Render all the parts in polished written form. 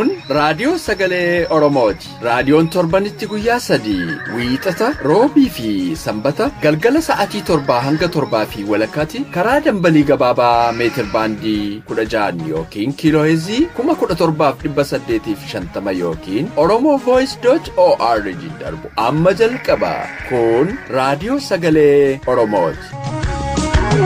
Kun raadiyoo sagalee Oromooti. Raadiyoon torbanitti guyyaa 3 wiixata, roobii fi sanbata galgala sa'aatii 7 hanga 7 fi walakkaatti karaa dambalii gabaabaa meetir baandii 16 yookiin kiilooheezii 17,850 yookiin oromovoice.org darbu. Amma jalqaba. Kun raadiyoo sagalee Oromooti.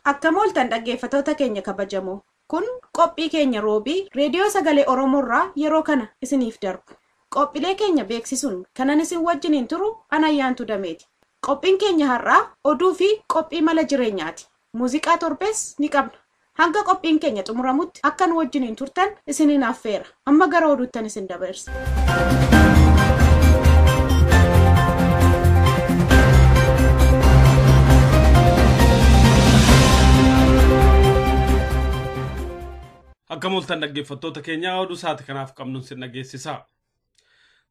Akkam ooltan dhaggeeffattoota keenya kabajamoo. Kun qophii keenya roobii reediyoo sagalee Oromoorraa yeroo kana isiniif darbu. Qophiilee keenya beeksisuun kanan isin wajjiniin turu Anayyaantu Dameeti. Qophiin keenya har'aa oduu fi qophii mala jireenyaati. Muuziqaa torbees ni qabna. Hanga qophiin keenya xumuramutti akkan wajjiniin turtan isiniin affeera. Amma gara oduuttan isin dabarsa. Akkam ooltan dhaggeeffattoota keenya oduu saati kanaaf qabnu sin dhageessisa.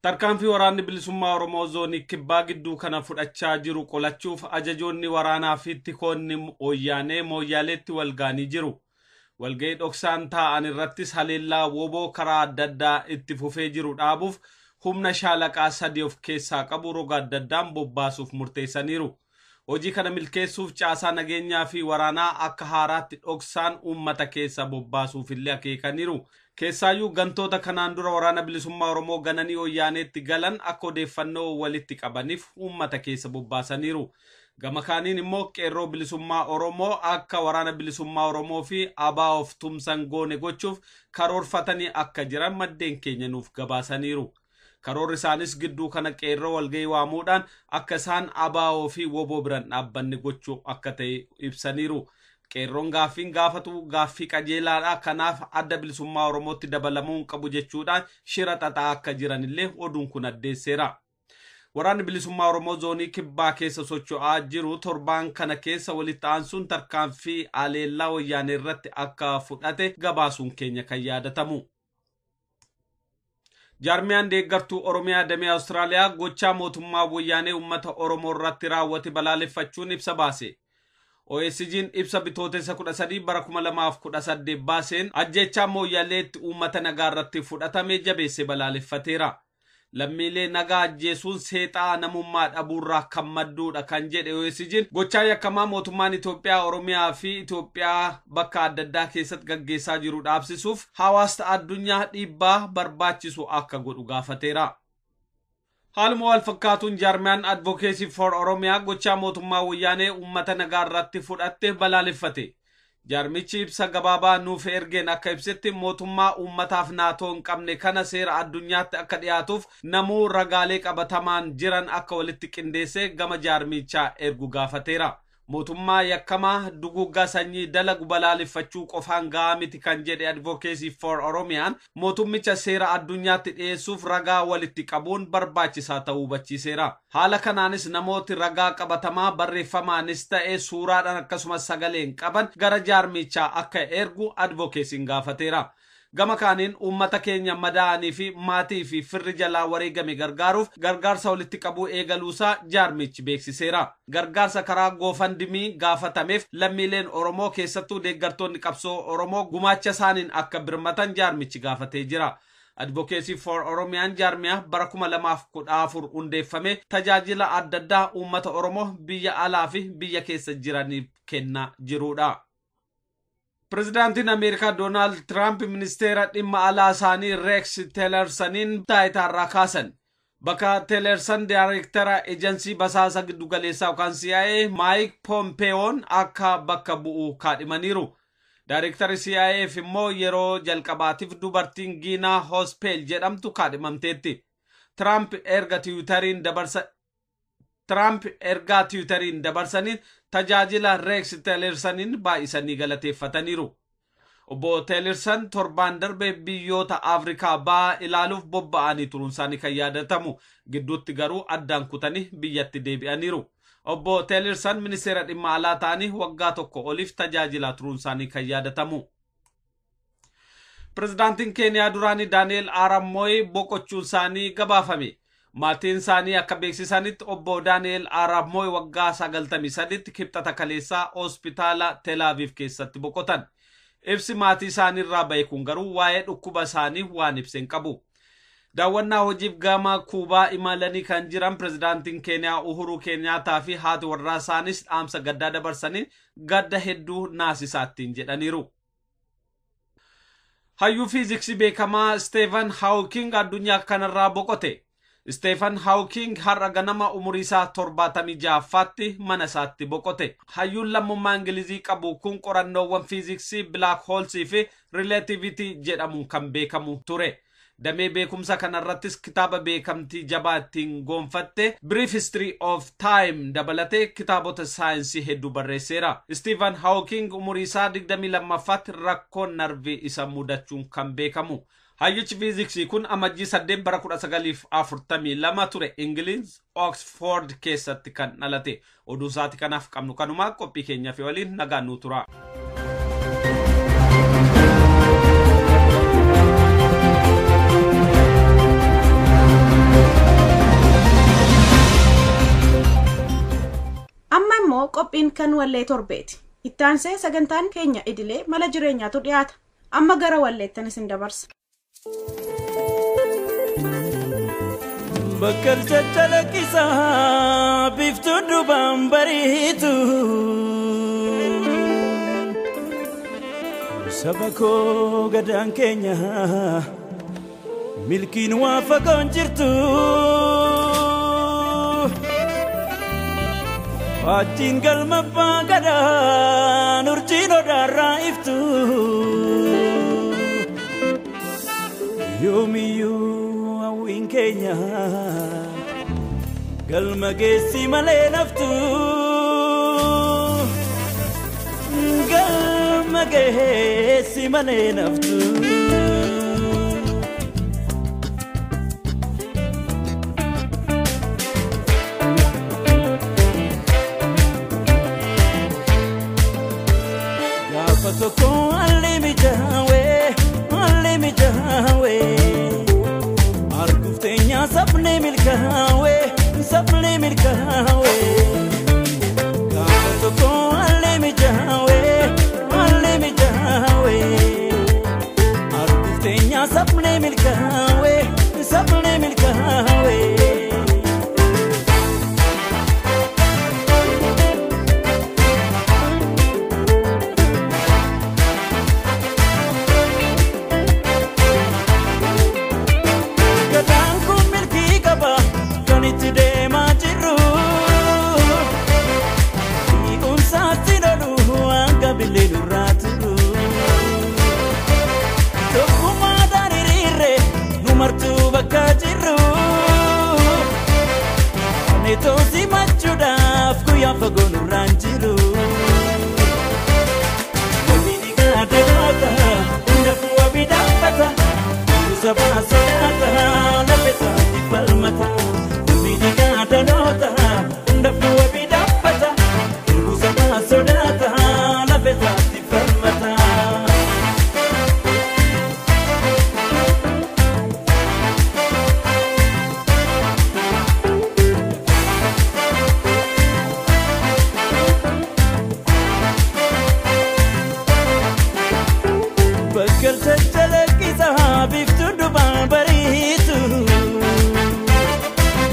Tarkaanfii waraanni bilisummaa Oromoo zoonii kibbaa gidduu kana fudhachaa jiru qolachuuf ajajoonni waraanaa fi tikoonni mooyyaaleetti walgaanii jiru. Walgahii dhoksaan taa'an irrattis haleellaa woboo karaa adda addaa itti fufee jiru dhaabuuf humna shaalaqaa 3 of keessaa qabu roga adda addaan bobbaasuuf murteessaniiru. Hojii kana milkeessuuf caasaa nageenyaa fi waraanaa akka haaraatti dhoksaan uummata keessa bobbaasuuf illee akeekaniiru. Keessaayyuu gantoota kanaan dura waraana bilisummaa Oromoo gananii Wayyaaneetti galan akka odeeffannoo walitti qabaniif uummata keessa bobbaasaniiru. Gama kaaniin immoo qeerroo bilisummaa Oromoo akka waraana bilisummaa Oromoo fi ABO'f tumsan goone gochuuf karoorfatanii akka jiran maddeen keenya nuuf gabaasaniiru. Karoorri isaanis gidduu kana qeerroo walgahii waamuudhaan akka isaan ABO fi WBO biran dhaabbanni gochuu akka ta'e ibsaniiru. Qeerroon gaaffiin gaafatu gaaffii qajeelaadha. Kanaaf adda bilisummaa Oromootti dabalamuu qabu jechuudhaan shira xaxaa akka jiranillee oduun kun addeesseera. Waraanni bilisummaa Oromoo zoonii kibbaa keessa socho'aa jiru torbaan kana keessa walitti aansuun tarkaanfii aleellaa wayyaanee irratti akka fudhate gabaasuun keenya kan yaadatamu. Jaarmiyaan deeggartuu Oromiyaa damee Awustiraaliyaa gochaa mootummaa wayyaanee uummata Oromoo irratti raawwate balaaleffachuun ibsa baase. OSG'n ibsa bitootessa 13 bara 2018 baaseen ajjechaa mooyyaaleetti uummata nagaa irratti fudhatame jabeesse balaaleffateera. Lammiilee nagaa ajjeesuun seexaa namummaa dhabuurraa kan madduudha kan jedhe OSG'n gochaa yakkamaa mootummaan Itoophiyaa Oromiyaa fi Itoophiyaa bakka adda addaa keessatti gaggeessaa jiru dhaabsisuuf hawaasa addunyaa dhiibbaa barbaachisu akka godhu gaafateera. Haaluma wal fakkaatuun jaarmiyaan Advocacy for Oromiyaa gochaa mootummaa wayyaanee uummata nagaa irratti fudhatte balaaleffate. Jaarmichi ibsa gabaabaa nuuf ergeen akka ibsetti mootummaa uummataaf naatoo hin qabne kana seera addunyaatti akka dhiyaatuuf namuu ragaalee qabatamaan jiran akka walitti qindeessee gama jaarmichaa ergu gaafateera. Mootummaa yakkamaa duguggaa sanyii dalagu balaaleffachuu qofaan gahaa miti kan jedhe Advocacy for Oromiyaan mootummicha seera addunyaatti dhiyeessuuf ragaa walitti qabuun barbaachisaa ta'uu hubachiiseera. Haala kanaanis namooti ragaa qabatamaa barreeffamaanis ta'ee suuraadhaan akkasumas sagaleen qaban gara jaarmichaa akka ergu Advocacy'n gaafateera. Gama kaaniin uummata keenya madaa'anii fi maatii fi firri jalaa wareegame gargaaruuf gargaarsa walitti qabuu eegaluusaa jaarmichi beeksiseera. Gargaarsa karaa GoFundMe gaafatameef lammiileen Oromoo keessattuu deeggartoonni qabsoo Oromoo gumaacha isaaniin akka birmatan jaarmichi gaafatee jira. Advocacy for Oromiyaan jaarmiyaa bara 2014 hundeeffame tajaajila adda addaa uummata Oromoo biyya alaa fi biyya keessa jiraniif kennaa jirudha. Pirezidaantiin Ameerikaa Doonaald Tiraamp ministeera dhimma alaa isaanii Rex Tillersoniin taayitaarraa kaasan. Bakka Tillerson daayireektara eejansii basaasa giddugaleessaa yookaan CIA Mike Pompeoon akka bakka bu'u kaadhimaniiru. Daayireektari CIA'f immoo yeroo jalqabaatiif dubartiin Giinaa Hospeel jedhamtu kaadhimamteetti. Tiraamp ergaa Tiwutariin dabarsaniin tajaajila Rex Tillersoniin baay'isanii galateeffataniiru. Obbo Tillerson torbaan darbe biyyoota Afrikaa ba'aa ilaaluuf bobba'anii turuun isaanii kan yaadatamu. Gidduutti garuu addaan kutanii biyyatti deebi'aniiru. Obbo Tillerson ministeera dhimma alaa ta'anii waggaa tokko oliif tajaajilaa turuun isaanii kan yaadatamu. Pirezidaantiin Keeniyaa duraanii Daani'eel Arap Mooyi boqochuun isaanii gabaafame. maatiin isaanii akka beeksisanitti obbo Daani'el Arab Mooy waggaa 93 kibxata kaleessaa hospitaala Tel Aviv keessatti boqotan. Ibsi maatii isaanii irraa ba'e kun garuu waa'ee dhukkuba isaanii waan ibseen qabu. Daawwannaa hojiif gama Kuubaa imalanii kan jiran pirezidaantiin Keeniyaa Uhuru Keenyaataa fi haati warraa isaanis dhaamsa gaddaa dabarsanii gadda hedduu naasisaattiin jedhaniiru. Hayyuu fiiziksii beekamaa Stephen Hawking addunyaa kanarraa boqote. Stephen Hawking har'a ganama umurii isaa 76ffaatti mana isaatti boqote. Hayyuun lammummaa Ingilizii qabu kun qorannoowwan fiiziksii Black Holes fi Relativity jedhamuun kan beekamu ture. Damee beekumsa kanarrattis kitaaba beekamtii jabaa ittiin gonfatte Brief History of Time dabalatee kitaabota saayinsii hedduu barreesseera. Stephen Hawking umurii isaa 22ffaatti rakkoon narvii isa mudachuun kan beekamu. Hayyuchi fiiziksii kun amajjii 8 bara 1942 ture Ingiliz Oxford keessatti kan dhalate. Oduu isaati kanaaf qabnu kanumaa qophii keenyaaf waliin nagaan nu tura. Amma immoo qophiin kan wallee torbeeti. Ittaansee sagantaan keenya idilee mala jireenyaatu dhiyaata. Amma gara walleettan isin dabarsa. Bakkal chachalaqisa biftuu dubaan bariitu saba koo gadaan keenya milkiin waa fagoon jirtu wajjin galma abbaa gadaan urjiin odaarraa iftu yoomiyyuu hawwiin keenya galma geessi malee naftu galma geessi malee naftu. Gaafa tokko alli mijaawee argufteenya sabne milkaawee gaafa tokko alli mijaawee argufteenya sabne milkaawee Tosi machudaaf guyyaa fagoon irraan jiru. Namni gaadanaata hunda fuwa bidhaafata kuusa baasodaata lafesaatti falmata. Namni gaadanaata hunda fuwa bidhaafata kuusa baasodaata lafesaatti falmata.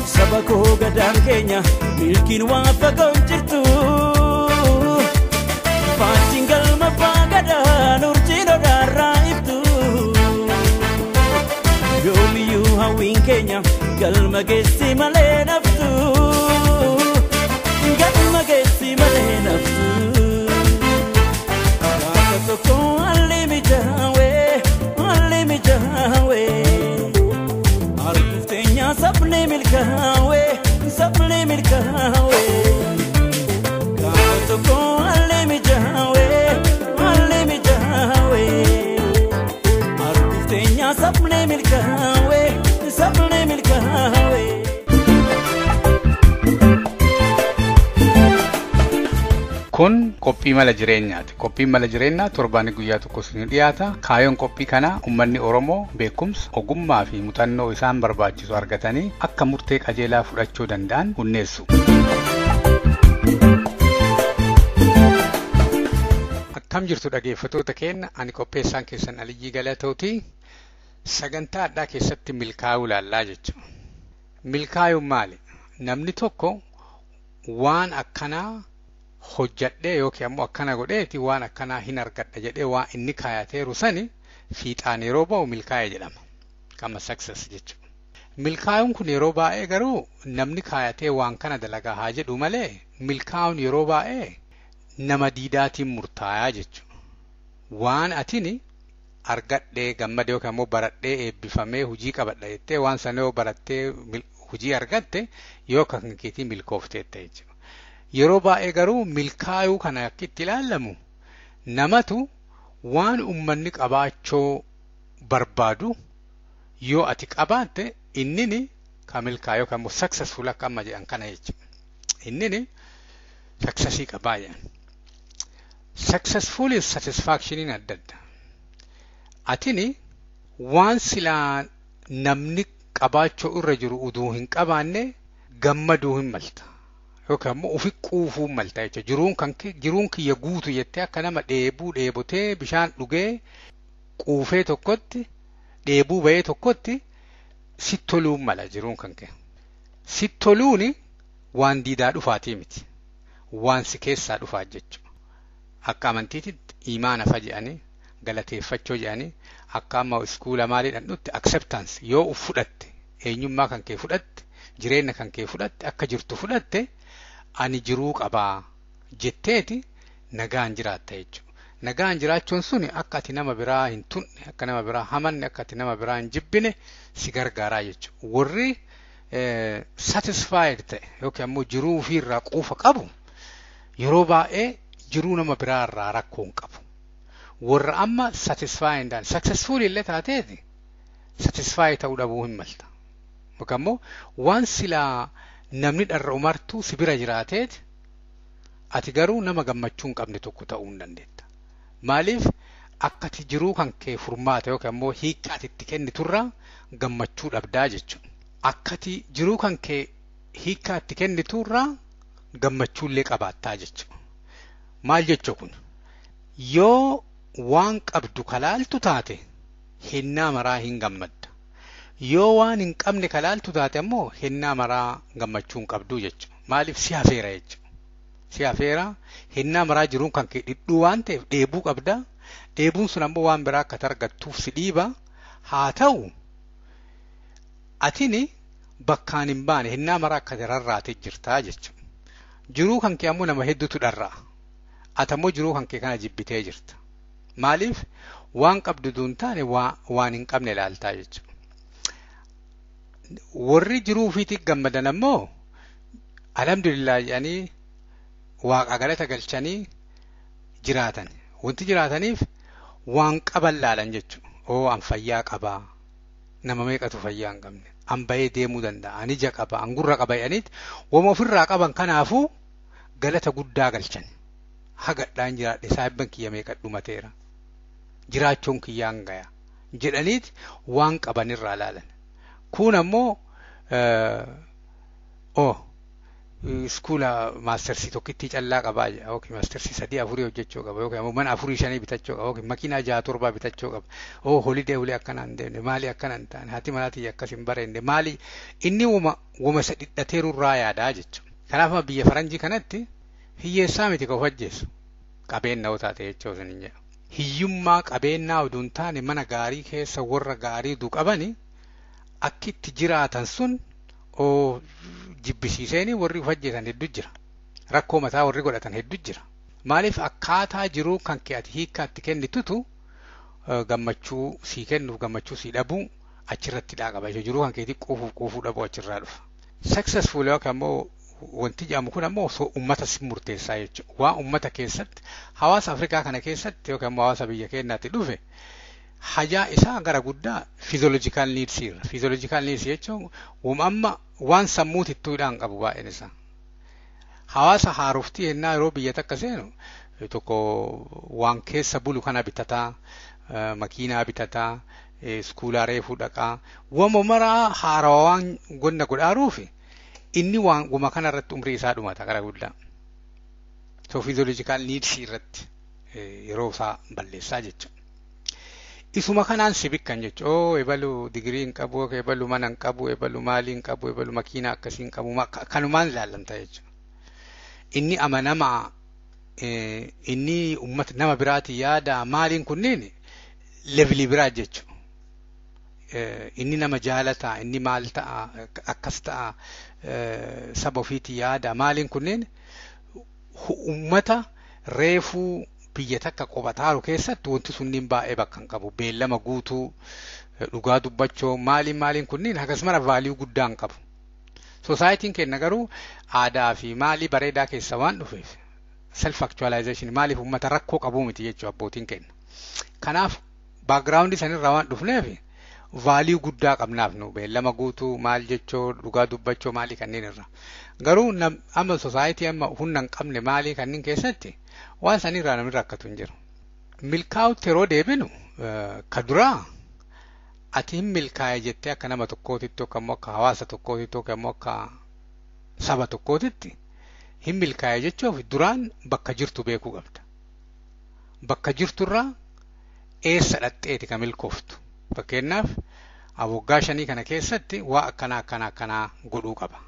Sabako gadaan keenya milkiin waa fagoon jirtu faajjiin galma abbaa gadaan urjiin odaarraa iftu yoomiyyuu hawwiin keenya galma geessi malee naftu galma geessi malee naftu. Gaafa tokko alli mijaawee argufteenya sabne milkaawee gaafa tokko alli mijaawee argufteenya sabne milkaawee milkaawee. Kun qophii mala jireenyaati. Qophiin mala jireenyaa torbaan guyyaa tokko isin dhiyaata. Kaayoon qophii kana uummanni Oromoo beekumsa, ogummaa fi muuxannoo isaan barbaachisu argatanii akka murtee qajeelaa fudhachuu danda'an hunneessu. Akkam jirtu dhaggeeffattoota keenya, ani qopheessaan keessan Aliyyii Galatooti. Sagantaa addaa keessatti milkaa'uu ilaallaa jechuudha. Milkaa'uun maali? Namni tokko waan akkanaa hojjadhee yookiin ammoo akkana godheeti waan akkanaa hin argadha jedhee waan inni kaayateeru sani fiixaan yeroo ba'u milkaa'e jedhama. Kama success jechuudha. Milkaa'uun kun yeroo baay'ee garuu namni kaayatee waan kana dalagaa haa jedhu malee milkaa'uun yeroo baay'ee nama diidaatiin murtaa'aa jechuudha. Waan atini argadhee gammadee yookiin ammoo baradhee eebbifamee hojii qabadha jettee waan sana yoo barattee hojii argatte yoo kan keetii milkoofteetta jechuudha. Yeroo baay'ee garuu milkaa'uu kana akka itti ilaallamu namatu waan uummanni qabaachuu barbaadu yoo ati qabaatte innini ka milkaa'uu kan successful akka amma jedhan kana jechuudha. Innini successii qabaa jedhan. Successful is satisfactioniin adda adda. Atini waan silaa namni qabaachuu irra jiru uduu hin qabaanne gammaduu hin malta. Yookaan immoo ofi quufuu malta jechuudha. Jiruun kiyya guutu jettee akka nama dheebotee bishaan dhugee quufee tokkotti dheebuu bahee tokkotti sitti toluun mala jiruun kan kee. Sitti toluuni waan diidaa dhufaatii miti. Waan si keessaa dhufaa jechuudha. Akka amantiititti imaana fa jedhanii galateeffachuu jedhanii akka amma iskuula maaliidhaan dhutti acceptance yoo uf fudhatte eenyummaa kan kee fudhatte jireenya kan kee fudhatte akka jirtu fudhatte ani jiruu qabaa jetteeti nagaan jiraatta jechuudha. Nagaan jiraachuun suni akka ati nama biraa hin tunne akka nama biraa hamanne akka ati nama biraa hin jibbine si gargaaraa jechuudha. Warri satisfied ta'e yookiin ammoo jiruu ofiirraa quufa qabu yeroo baay'ee jiruu nama biraa irraa rakkoo hin qabu. Warra amma satisfied and successful illee taateeti satisfied ta'uu dhabuu hin malta. Yookaan ammoo waan silaa namni dharra umartuu si bira jiraateeti ati garuu nama gammachuu hin qabne tokko ta'uu hin dandeetta. Maaliif akka ati jiruu kan kee furmaata yookaan ammoo hiikkaa itti kenniturraa gammachuu dhabdaa jechuudha. Akka ati jiruu kan kee hiikkaa itti kenniturraa gammachuullee qabaattaa jechuudha. Maal jechuu kun? Yoo waan qabdu kalaaltu taate hennaa maraa hin gammadda. Yoo waan hin qabne kalaaltu taate ammoo hennaa maraa gammachuu hin qabdu jechuudha. Maaliif si hafeera jechuudha. Si hafeera hennaa maraa jiruun kan kee dhidhuu waan ta'eef dheebuu qabda. Dheebuun sun ammoo waan biraa akka argattuuf si dhiiba. Haa ta'u atini bakkaan hin baane hennaa maraa akka rarraatee jirtaa jechuudha. Jiruu kan kee ammoo nama hedduutu dharraa. Ati ammoo jiruu kan kee kana jibbitee jirta. Maaliif waan qabdu duun taane waan hin qabne ilaaltaa jechuudha. Warri jiruu ofiitiif gammadan ammoo alhamdulillah jedhanii waaqa galata galchanii jiraatan. Wanti jiraataniif waan qaban laalan jechuudha. Oo an fayyaa qabaa. Nama meeqatu fayyaa hin qabne. An bahee deemuu danda'a. An ija qaba. An gurra qaba jedhaniiti. Wama ofirraa qaban kanaafuu galata guddaa galchan. Hagadhaan jiraadhe saayibban kiyya meeqa dhumateera. Jiraachuun kiyyaan gaya. Jedhaniiti waan qabanirraa laalan. Kun ammoo iskuula maastersii tokkitti callaa qabaa yookiin maastersii 3-4 hojjechuu qaba yookiin ammoo mana 4-5 bitachuu qaba yookiin makiinaa 6-7 bitachuu qaba. Holidee ulee akkana hin deemne maali akkana hin taane haati manaatii akkas hin barenne maali inni wama isa dhidhateerurraa yaadaa jechuudha. Kanaaf biyya faranjii kanatti hiyyeessaa miti ka of ajjeessu qabeenya taate jechuu isin jedha. Hiyyummaa qabeenyaa oduun taane mana gaarii keessa warra gaarii du qabani akkitti jiraatan sun jibbisiisanii warri of ajjeesan hedduu jira. Rakkoo mataa warri godhatan hedduu jira. Maaliif akkaataa jiruu kan kee ati hiikkaatti kennitutu gammachuu sii kennuuf gammachuu sii dhabuu achirratti qaba. Jiruu kan keetii quufuu dhabuu achirraa dhufa. Successful yookaan ammoo wanti jedhamu kun ammoo osoo uummata si murteessaa jechuudha. Waan uummata keessatti hawaasa Afrikaa kana keessatti yookaan ammoo hawaasa biyya keenyaatti dhufe hajaa isaa gara guddaa physiological needs irra. Physiological needs jechuun amma waan sammuutittuudhaan qabu baay'een isaa. hawaasa haaroftii yennaa yeroo biyya takka seenu tokko waan keessa bulu kana bitataa makiinaa bitataa iskuulaa reefuu dhaqaa wama maraa haarawaan gonna godhaaruufi inni waan guma kana irratti umrii isaa dhumata gara guddaa so physiological needs irratti yeroo isaa balleessaa jecha isuma kanaan sibikkan jecha ebalu digirii hin qabu ebalu mana hin qabu ebalu maalii hin qabu ebalu makiinaa akkasii hin qabu kanumaan ilaallamta jecha inni amanamaa inni ummata nama biraati yaada maaliin kunniin levelii biraa jecha inni nama jaalata inni maal ta'a akkas ta'a saba ofiiti yaada maaliin kunniin ummata reefuu biyya takka qobataaru keessatti wanti sunniin baay'ee bakka hin qabu beellama guutuu dhugaa dubbachoo maaliin kunniin akkasumara vaaliyuu guddaa hin qabu societiin keenya garuu aadaa fi maalii bareedaa keessa waan dhufeef self actualization maaliif ummata rakkoo qabuu miti jechuu abbootiin keenya kanaaf background sanirraa waan dhufneef vaaliyuu guddaa qabnaaf nu beellama guutuu maal jechoo dhugaa dubbachoo maalii kanneen irra garuu amma society amma humna hin qabne maalii kanneen keessatti waan sanirraa namni rakkatu hin jiru milkaa'utti yeroo deebinu ka duraa ati hin milkaa'e jettee akka nama tokkootitti yookaan immoo akka hawaasa tokkootitti yookaan immoo akka saba tokkootitti hin milkaa'e jechuuf duraan bakka jirtu beekuu qabda bakka jirturraa eessa dhaqxeeti ka milkooftu fakkeenyaaf waggaa 5 kana keessatti waa akkanaa godhuu qaba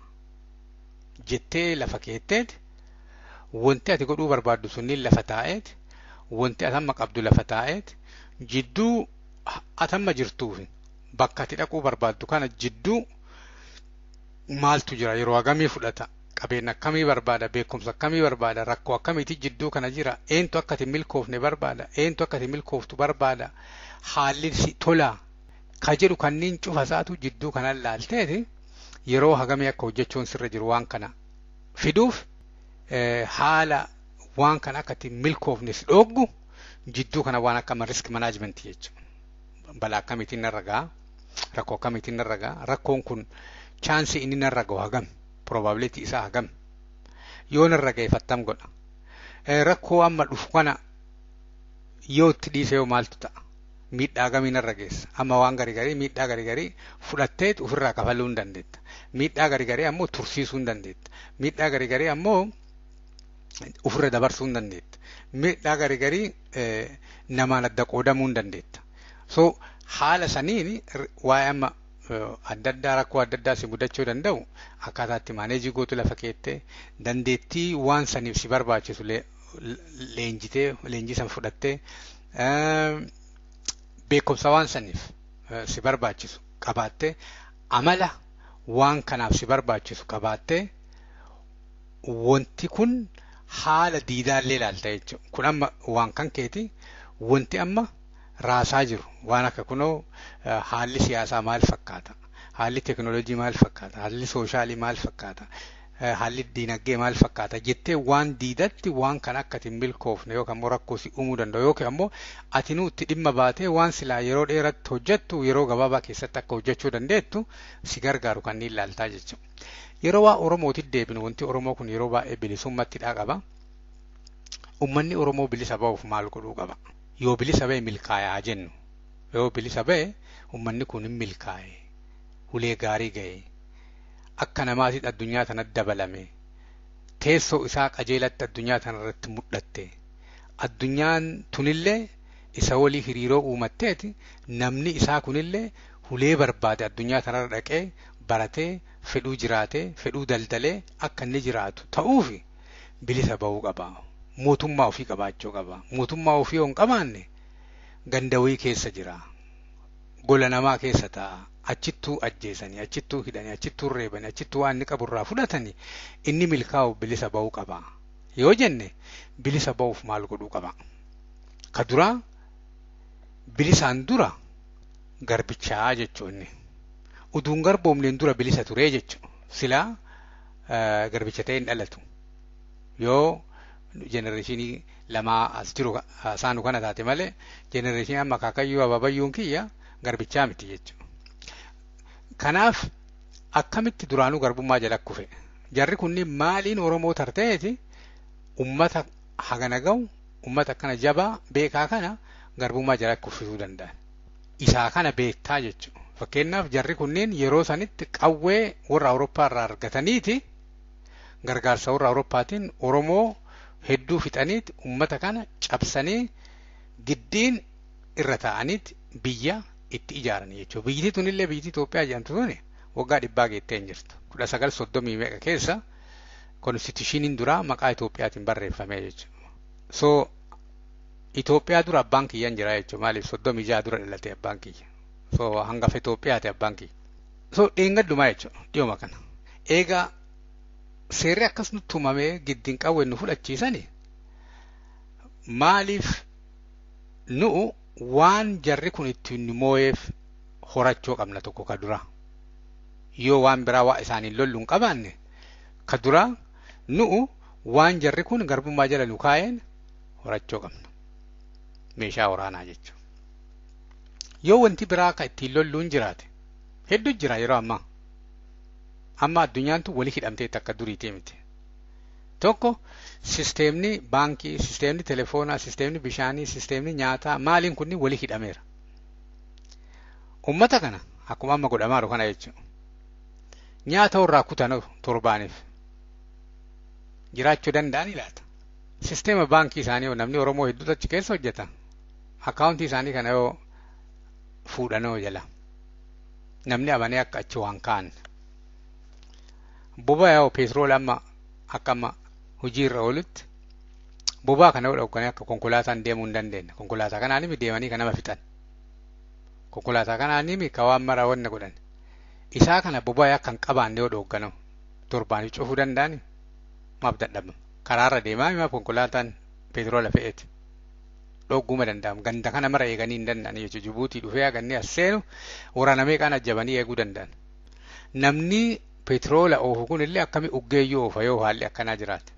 jettee lafa keetteeti wanti ati godhuu barbaaddu sunniin lafa taa'eeti wanti atamma qabdu lafa taa'eeti jidduu atamma jirtuufi bakka ati dhaquu barbaaddu kana jidduu maaltu jira yeroo hagamii fudhata qabeenya akkamii barbaada beekumsa akkamii barbaada rakkoo akkamiiti jidduu kana jira eentu akka ati milkoofne barbaada eentu akka ati milkooftu barbaada haalli si tola ka jedhu kanneen cufa isaatu jidduu kana laalteeti yeroo hagamii akka hojjechuun sirra jiru waan kana fiduuf haala waan kana akka ati milkoofne si dhoggu jidduu kana waan akka risk management jechuudha balaa akkamiitiin narragaa rakkoo akkamiitiin narragaa rakkoon kun chance inni narragoo hagam probability isaa hagam yoo narragee fattam godha rakkoo amma dhufu kana yoo itti dhiise yoo maaltu ta'a miidhaa gamii narrageessa amma waan garii miidhaa garii fudhatteet ofirraa kafaluu hin dandeetta miidhaa garii ammoo tursiisuu hin dandeetta miidhaa garii ammoo ofirra dabarsuu hin dandeetta miidhaa garii namaan adda qoodamuu hin dandeetta so haala saniin waa'ee amma adda addaa rakkoo adda addaa si mudachuu danda'u akkaataatti maaneejii gootu lafa keettee dandeettii waan saniif si barbaachisu leenjii san fudhattee beekumsa waan saniif si barbaachisu qabaattee amala waan kanaaf si barbaachisu qabaattee wanti kun haala diidaallee ilaalta jechuudha kun amma waan kan keeti wanti amma raasaa jiru waan akka kunoo haalli siyaasaa maal fakkaata haalli teknoolojii maal fakkaata haalli soshaalii maal fakkaata haalli diinagdee maal fakkaata jettee waan diidatti waan kan akka ati milkoofne yookaan immoo rakkoo si uumuu danda'u yookaan immoo ati nutti dhimma baatee waan silaa yeroo dheeratti hojjettu yeroo gabaabaa keessatti akka hojjechuu dandeettu si gargaaru kan ni ilaaltaa jechuudha. Yeroo waa Oromootti deebinu wanti Oromoo kun yeroo baay'ee bilisummatti qaba. Uummanni Oromoo bilisa ba'uuf maal godhuu qaba? Yoo bilisa ba'e milkaa'aa jennu yoo bilisa ba'e uummanni kun hin milkaa'e hulee gaarii ga'e akka namaatitti addunyaa tanatti dabalame teessoo isaa qajeelatti addunyaa tanarratti mul'atte addunyaan tunillee isa walii hiriiroo uumatteeti namni isaa kunillee hulee barbaade addunyaa tanarra dhaqee baratee fedhuu jiraatee fedhuu daldalee akka inni jiraatu ta'uuf bilisa ba'uu qaba. Mootummaa ofii qabaachuu qaba. Mootummaa ofii hin qabaanne gandawii keessa jira. Gola namaa keessa ta'a. Achittuu ajjeesanii, achittuu hidhanii, achittuu reebanii, achittuu waan inni qaburraa fudhatanii inni milkaa'u bilisa ba'uu qaba. Yoo jenne bilisa ba'uuf maal godhuu qaba? Ka duraa bilisaan dura garbichaa jechuun uduun garboomneen dura bilisa turee jechuudha. Silaa garbicha ta'ee hin dhalatu. Yoo genereeshinii lamaa as jiru saanu kana taate malee genereeshinii amma kaakayyuu ababayyuun kiyya garbichaa miti jechuudha. Kanaaf akkamitti duraanuu garbummaa jala kufe jarri kunniin maaliin Oromoo tarteeti ummata hagana ga'u ummata akkana jabaa beekaa kana garbummaa jala kuffisuu danda'an. Isaa kana beektaa jechuudha. Fakkeenyaaf jarri kunniin yeroo sanitti qawwee warra Awurooppaa irraa argataniiti gargaarsa warra Awurooppaatiin Oromoo hedduu fixaniiti ummata kana cabsanii giddiin irra ta'aniiti biyya itti ijaaran jechuudha. Biyyi tunillee biyyi Itoophiyaa jedhamtu tuni waggaa 100 geettee hin jirtu. 1930 keessa konstitushiniin duraa maqaa Itoophiyaatiin barreeffamee jechuudha. So Itoophiyaa dura abbaan kiyyaan jira jechuudha. Maaliif 36 dura dhalate abbaan kiyya. So hangafa Itoophiyaati abbaan kiyya. So dheengaddumaa jechuudha dhiyooma kana. Eegaa seerri akkas nutti tumamee giddiin qawwee nu fudhachiisani maaliif nu'u waan jarri kun ittiin nu moo'eef horachuu qabna tokko ka dura. Yoo waan biraa waa isaaniin lolluun qabaanne ka dura nu'u waan jarri kun garbummaa jala nu kaa'een horachuu qabna. Meeshaa waraanaa jechuudha. Yoo wanti biraa ka ittiin lolluun jiraate hedduu jira yeroo ammaa. Amma addunyaan tun walii hidhamtee akka duriitii miti. Tokko sisteemni baankii, sisteemni telefoonaa, sisteemni bishaanii, sisteemni nyaataa maaliin kunni walii hidhameera. Ummata kana akkuma amma godhamaa jiru kana jechuudha. Nyaata warraa kutan torbaaniif jiraachuu danda'anii laata. Sisteema baankii isaanii yoo namni Oromoo hedduutu achi keessa hojjeta. Akkaawuntii isaanii kana yoo fuudhanoo jala namni amanee akka achi waan kaa'an. Bobaa yoo petroola amma akka amma hojii irra oolutti bobaa kana yoo dhuganii akka konkolaataan deemuu hin dandeenye. Konkolaataa kanaan imi deemanii kan nama fixan. Konkolaataa kanaan imi ka waan mara wanna godhan. Isaa kana bobaa akka hin qabaanne yoo dhuganu torbaanii cufuu danda'ani maaf dadhabama. Karaarra deemaa ima konkolaataan petroola fe'eeti. Dhogguma danda'amu. Ganda kana mara eeganii hin danda'ani jechuudha. Jibuutii dhufee agannee as seenu waraana meeqaan ajjabanii eeguu danda'an. Namni petroola oofu kun illee akkami uggeeyyuu oofa yoo haalli akkanaa jiraate.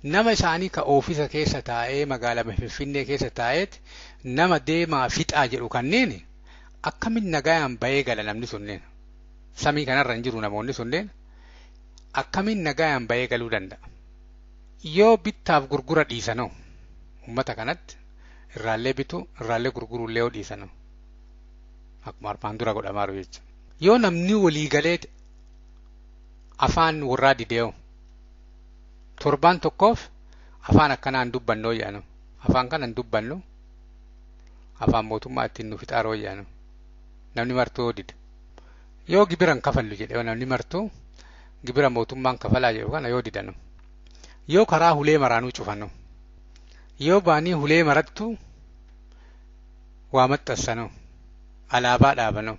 Nama isaanii ka oofisa keessa taa'ee magaalaa Finfinnee keessa taa'eeti nama deemaa fixaa jedhu kanneen akkamiin nagayaan bahee gala namni sunneen. Samii kanarra hin jiru namoonni sunneen akkamiin nagayaan bahee galuu danda'a. Yoo bittaaf gurgura dhiisanoo ummata kanatti irraallee bitu irraallee gurguruullee yoo dhiisanoo akkuma armaan dura godhamaa jiru jechuudha. Yoo namni walii galeeti afaan warraa didee'u torbaan tokkoof afaan akkanaan dubbannoo jedhanu afaan kanan dubbannu afaan mootummaa ittiin nu fixaaroo jedhanu namni martuu dide yoo gibiran kafallu jedhe namni martuu gibira mootummaan kafalaa jedhu kana yoo didanu yoo karaa hulee maraanuu cufannu yoo baanii hulee marattu waa maxxansanu alaabaa dhaabanu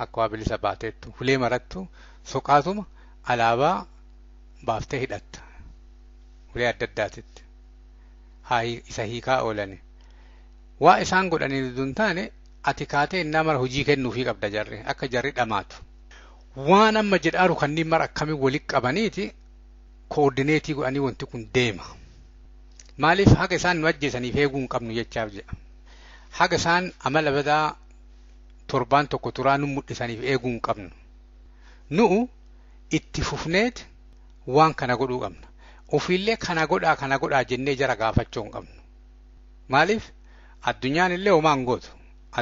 akka waa bilisa baateettu hulee marattu soqaatuma alaabaa baaftee hidhatta hulee adda addaatitti isa hiikaa oolani waa isaan godhanii dun taane ati kaatee innaa mara hojii kennuufii qabda jarri akka jarri dhamaatu waan amma jedhaaru kanneen mara akkamiin walitti qabaniiti koordineetii godhanii wanti kun deema. Maaliif haga isaan nu ajjeesaniif eeguu hin qabnu jechaaf jedha. Haga isaan amala badaa torbaan tokko turaa nu mul'isaniif eeguu hin qabnu. Nu'u itti fufneet waan kana godhuu qabna. Ofiillee kana godhaa jennee jara gaafachuu hin qabnu. Maaliif addunyaan illee homaa hin gootu.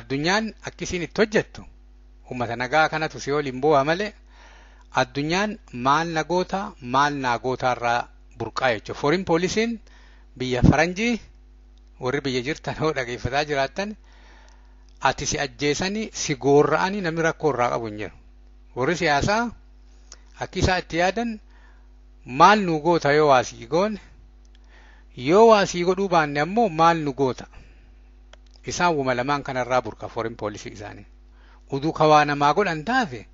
Addunyaan akkisiin itti hojjettu uummata nagaa kanatu si waliin bu'aa malee addunyaan maal nagoota maal naagootaarraa burqaa jechuudha. Foreign poliisiin biyya faranjii warri biyya jirtan hoo dhageeffataa jiraattan ati si ajjeesanii si goorra'anii namni rakkoo irraa qabu hin jiru. Warri siyaasaa akki isaa itti yaadan maal nu goota yoo waasii goone yoo waasii godhuu baanne ammoo maal nu goota. Isaan wuma lamaan kanarraa burqa foreign poliisii isaanii. Uduu kawaa namaa godhan taate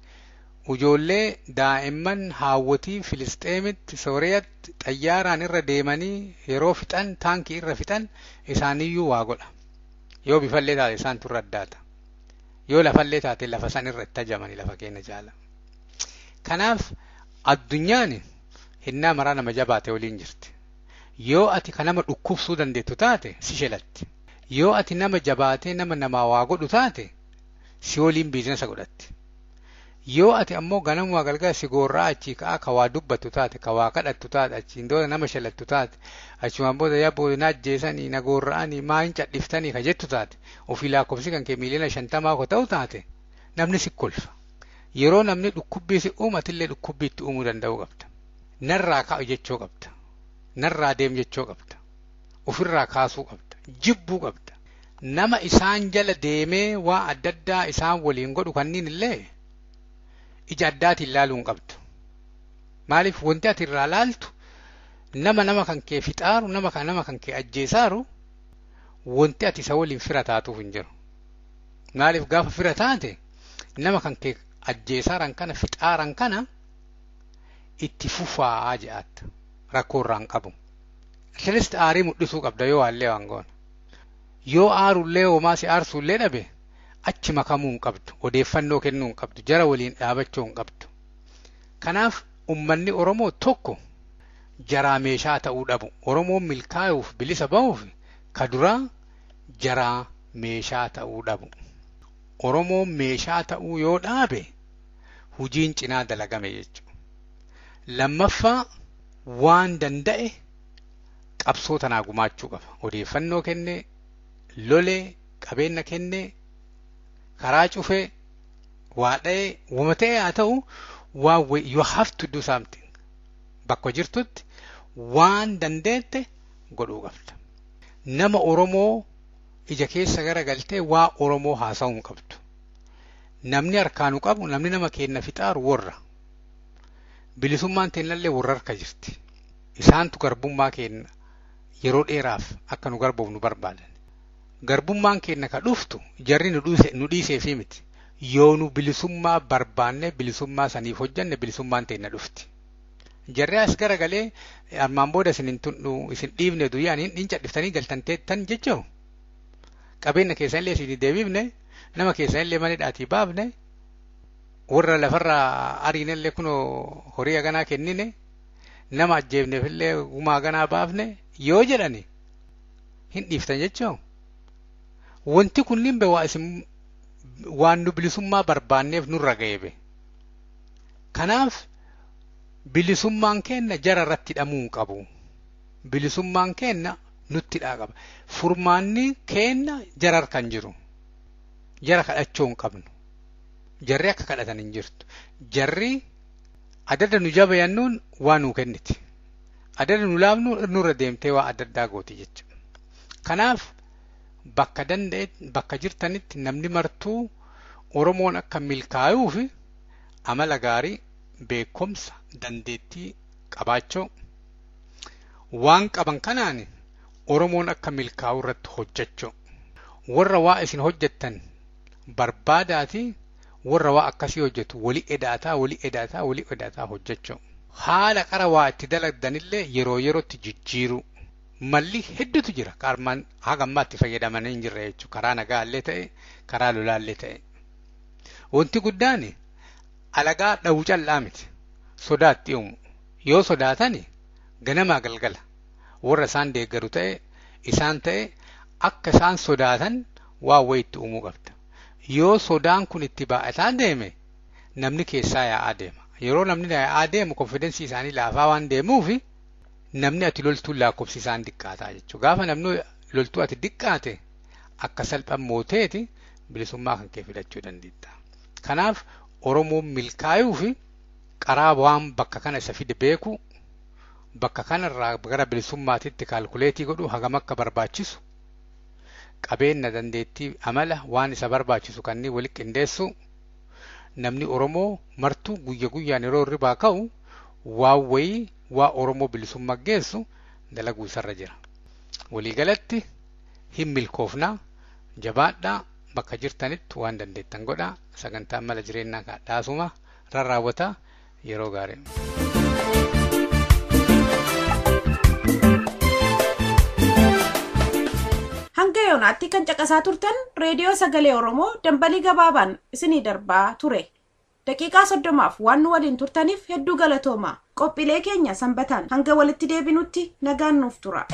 ijoollee daa'imman haawwatii Filisxeemitti Sooriyaatti xayyaaraan irra deemanii yeroo fixan taankii irra fixan isaaniyyuu waa godha. Yoo bifallee taate isaan turra addaata. Yoo lafallee taate lafa san irra itti ajamanii lafa keenya jaala. Kanaaf addunyaan hinnaa maraa nama jabaate waliin jirti. Yoo ati ka nama dhukkubsuu dandeettu taate si shelatti. Yoo ati nama jabaatee nama namaa waa godhu taate si waliin biizinasa godhatti. yoo ati ammoo ganamuma galgala si goorraa achi ka'aa ka waa dubbatu taate ka waa kadhattu taate achiin dooda nama shalattu taate achumaan booda yabboo na ajjeesanii na goorra'anii maa hin cadhiftanii ka jettu taate ofii lakkoofsi kan kee miliyoona 50 ko ta'u taate namni si kolfa yeroo namni dhukkubbii si uumatillee dhukkubbiitti uumuu danda'u qabda narraa ka'u jechuu qabda narraa deem jechuu qabda ofirraa kaasuu qabda jibbuu qabda nama isaan jala deemee waa adda addaa isaan waliin godhu kanniin illee ija addaatiin ilaaluun qabdu maaliif wanti ati irraa laaltu nama kan kee fixaaru nama kan kee ajjeesaaru wanti ati isa waliin fira taatuuf hin jiru maaliif gaafa fira taate nama kan kee ajjeesaaran kana fixaaran kana itti fufaa jedhatta rakkoorraan qabu Kiristi aarii mul'isuu qabda yoo haallee waan goona yoo aarullee homaa si aarsullee dhabe achi makamuu hin qabdu odeeffannoo kennuu hin qabdu jara waliin dhaabachuu hin qabdu kanaaf ummanni Oromoo tokko jaraa meeshaa ta'uu dhabu Oromoon milkaa'uuf bilisa ba'uuf ka duraa jaraa meeshaa ta'uu dhabu Oromoon meeshaa ta'uu yoo dhaabe hujiin cinaa dalagame jechuudha lammaffaa waan danda'e qabsoo tanaa gumaachuu qaba odeeffannoo kennee lolee qabeenya kennee karaa cufee waa dha'ee wamatee haa ta'u you have to do something bakka jirtutti waan dandeette godhuu qabda nama Oromoo ija keessa gara galtee waa Oromoo haasa'uu hin qabdu namni harkaanu qabu namni nama kenna fixaaru warra bilisummaan teennallee warra harka jirti isaantu garbummaa kenna yeroo dheeraaf akka nu garboofnu barbaadan garbummaan kenna ka dhuftu jarri nu dhiisee fi miti yoo nu bilisummaa barbaanne bilisummaa saniif hojjanne bilisummaan teenna dhufti jarri as garagalee armaan booda isin dhiibne duyyaan hin cadhiftanii galtanteettan jechuu qabeenya keessan illee isin deebifne nama keessan illee mana dhaatii baafne warra lafarraa ariinellee kunoo horii haganaa kennine nama ajjeefneefillee gumaa haganaa baafne yoo jedhani hin dhiiftan jechuu wanti kunniin bewaa isin waan nu bilisummaa barbaanneef nurra ga'eebe kanaaf bilisummaan kenna jara irratti hidhamuu hin qabu bilisummaan kenna nutti qaba furmaanni kenna jara harkan jiru jara kadhachuu hin qabnu jarri akka kadhatan hin jirtu jarri adada nu jabayannuun waa nuu kenniti adada nu laafnu nurra deemtee waa adda addaa gooti jechuudha kanaaf bakka danda'e bakka jirtanitti namni martuu Oromoon akka milkaa'uuf amala gaarii beekumsa dandeettii qabaachuu waan qaban kanaan Oromoon akka milkaa'u irratti hojjechuu warra waa isin hojjettan barbaadaati warra waa akkasii hojjetu walii edaataa hojjechuu haala qara waa itti dalagdanillee yeroo yerootti jijjiiruu malli hedduutu jira qarmaan hagammaatti fayyadamanii hin jirre jechuudha karaa nagaallee ta'e karaa lolaallee ta'e wanti guddaan alagaa dha'uu callaa miti sodaatti uumu yoo sodaatani ganamaa galgala warra isaan deeggaru ta'e isaan ta'e akka isaan sodaatan waa wayitti uumuu qabda yoo sodaan kun itti baa'ataa deeme namni keessaa yaa'aa deema yeroo namni yaa'aa deemu konfidensii isaanii laafaa waan deemuufi namni ati loltuun lakkoofsi isaan diqqaataa jechuudha gaafa namni loltuu ati diqqaate akka salphaan mooteeti bilisummaa kan kee fidachuu dandeetta kanaaf Oromoon milkaa'uuf qaraa waan bakka kana isa fide beeku bakka kanarraa gara bilisummaatitti kaalkuleetii godhu hagam akka barbaachisu qabeenya dandeettii amala waan isa barbaachisu kanneen walitti qindeessu namni Oromoo martuu guyya guyyaan yeroo ribaa ka'u waa Oromoo bilisummaa geessu dalaguu isarra jira waliigalatti hin milkoofnaa jabaadhaa bakka jirtanitti waan dandeettan godhaa sagantaa mala jireenyaa kaadhaasuma rarraawwataa yeroo gaarii hanga yoonaatti kan caqasaa turtan reediyoo sagalee Oromoo dambalii gabaabaan isinii darbaa ture daqiiqaa 30f waan nu waliin turtaniif hedduu galatooma qophiilee keenya sanbataan hanga walitti deebinutti nagaan nuuf tura